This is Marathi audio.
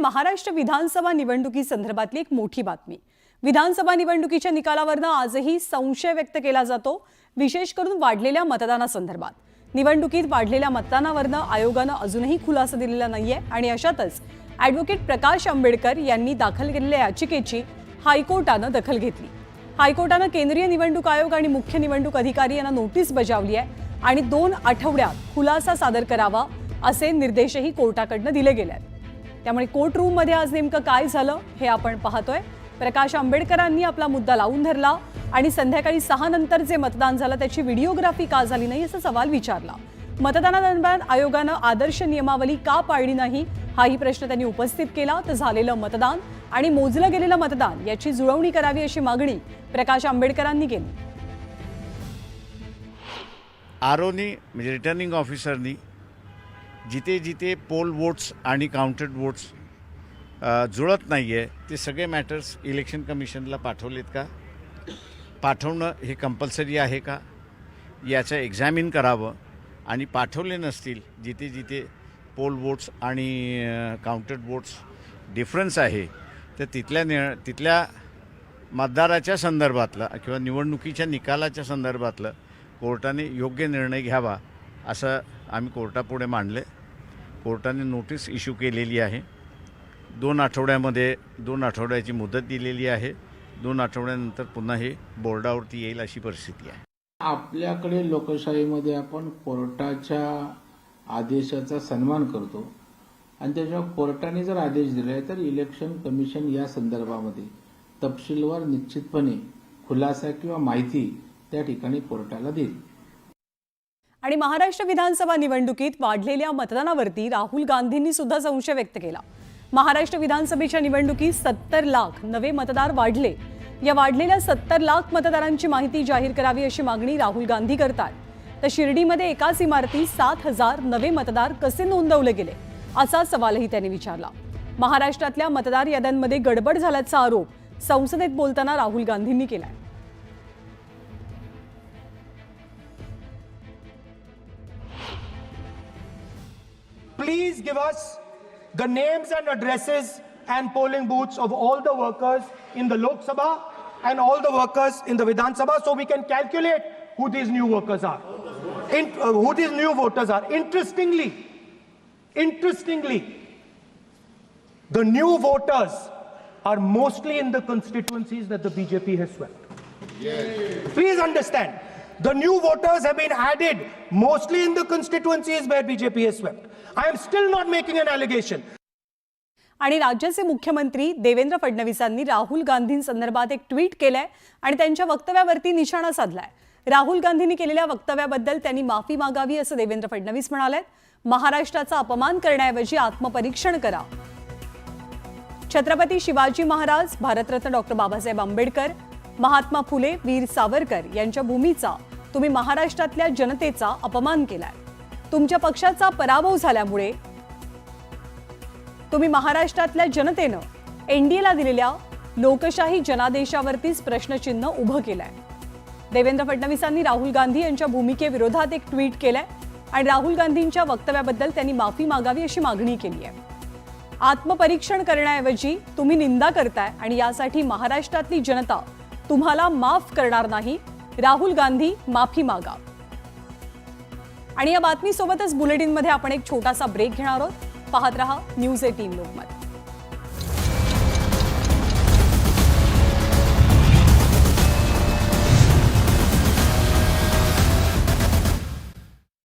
महाराष्ट्र विधानसभा निवडणुकीसंदर्भातली एक मोठी बातमी। विधानसभा निवडणुकीच्या निकालावरनं आजही संशय व्यक्त केला जातो, विशेष करून वाढलेल्या मतदानासंदर्भात। निवडणुकीत वाढलेल्या मतदानावरनं आयोगानं अजूनही खुलासा दिलेला नाहीये आणि अशातच ॲडव्होकेट प्रकाश आंबेडकर यांनी दाखल केलेल्या याचिकेची हायकोर्टानं दखल घेतली। हायकोर्टानं केंद्रीय निवडणूक आयोग आणि मुख्य निवडणूक अधिकारी यांना नोटीस बजावली आहे आणि 2 आठवड्यात खुलासा सादर करावा असे निर्देशही कोर्टाकडनं दिले गेले आहेत। त्यामुळे कोर्ट रूम मध्ये आज नेमकं काय झालं हे आपण पाहतोय। प्रकाश आंबेडकरांनी आपला मुद्दा लावून धरला आणि संध्याकाळी 6 नंतर जे मतदान झालं त्याची व्हिडिओग्राफी का झाली नाही असा सवाल विचारला। मतदानादरम्यान आयोगानं आदर्श नियमावली का पाळली नाही हाही प्रश्न त्यांनी उपस्थित केला। तर झालेलं मतदान आणि मोजलं गेलेलं मतदान याची जुळवणी करावी अशी मागणी प्रकाश आंबेडकरांनी केली। आरओनी म्हणजे रिटर्निंग ऑफिसरनी जिथे जिथे पोल वोट्स आणि काउंटेड वोट्स जुळत नाही आहे ते सगळे मॅटर्स इलेक्शन कमिशनला पाठवलेत का, पाठवणं हे कंपल्सरी आहे का याचं एक्झामिन करावं आणि पाठवले नसतील जिथे जिथे पोल वोट्स आणि काउंटेड वोट्स डिफरन्स आहे तर तिथल्या मतदाराच्या संदर्भातलं किंवा निवडणुकीच्या निकालाच्या संदर्भातलं कोर्टाने योग्य निर्णय घ्यावा असं आम्ही कोर्टापुढे मांडले। कोर्टाने नोटीस इश्यू केलेली आहे। 2 आठवड्याची मुदत दिलेली आहे। 2 आठवड्यानंतर पुन्हा हे बोर्डावरती येईल अशी परिस्थिती आहे। आपल्याकडे लोकशाहीमध्ये आपण कोर्टाच्या आदेशाचा सन्मान करतो आणि त्याच्यावर कोर्टाने जर आदेश दिले तर इलेक्शन कमिशन या संदर्भामध्ये तपशीलवार निश्चितपणे खुलासा किंवा माहिती त्या ठिकाणी कोर्टाला देईल। आणि महाराष्ट्र विधानसभा निवडणुकीत वाढलेल्या मतदानावरती राहुल गांधींनी सुद्धा संशय व्यक्त केला। महाराष्ट्र विधानसभेच्या निवडणुकीत 70 लाख नवे मतदार वाढले। या वाढलेल्या 70 लाख मतदारांची माहिती जाहीर करावी अशी मागणी राहुल गांधी करतात। तर शिर्डीमध्ये एकाच इमारतीत 7000 नवे मतदार कसे नोंदवले गेले असा सवालही त्यांनी विचारला। महाराष्ट्रातल्या मतदार याद्यांमध्ये गडबड झाल्याचा आरोप संसदेत बोलताना राहुल गांधींनी केलाय। Please give us the names and addresses and polling booths of all the workers in the Lok Sabha and all the workers in the Vidhan Sabha so we can calculate who these new workers are, who these new voters are. Interestingly, the new voters are mostly in the constituencies that the BJP has swept. Please understand, the new voters have been added mostly in the constituencies where BJP has swept. I am still not making an allegation. आणि राज्याचे मुख्यमंत्री देवेंद्र फडणवीसांनी राहुल गांधींसंदर्भात एक ट्विट केलंय आणि त्यांच्या वक्तव्यावरती निशाणा साधलाय। राहुल गांधींनी केलेल्या वक्तव्याबद्दल त्यांनी माफी मागावी असं देवेंद्र फडणवीस म्हणालेत। महाराष्ट्राचा अपमान करण्याऐवजी आत्मपरीक्षण करा। छत्रपती शिवाजी महाराज, भारतरत्न डॉक्टर बाबासाहेब आंबेडकर, महात्मा फुले, वीर सावरकर यांच्या भूमीचा तुम्ही महाराष्ट्रातल्या जनतेचा अपमान केलाय। तुमच्या पक्षाचा पराभव झाल्यामुळे तुम्ही महाराष्ट्रातल्या जनतेनं एनडीएला दिलेल्या लोकशाही जनादेशावरतीच प्रश्नचिन्ह उभं केलंय। देवेंद्र फडणवीसांनी राहुल गांधी यांच्या भूमिकेविरोधात एक ट्विट केलंय आणि राहुल गांधींच्या वक्तव्याबद्दल त्यांनी माफी मागावी अशी मागणी केली आहे। आत्मपरीक्षण करण्याऐवजी तुम्ही निंदा करताय आणि यासाठी महाराष्ट्रातली जनता तुम्हाला माफ करणार नाही। राहुल गांधी माफी मागा। आणि या बातमीसोबतच बुलेटिनमध्ये आपण एक छोटासा ब्रेक घेणार आहोत। पाहत रहा न्यूज 18 लोकमत।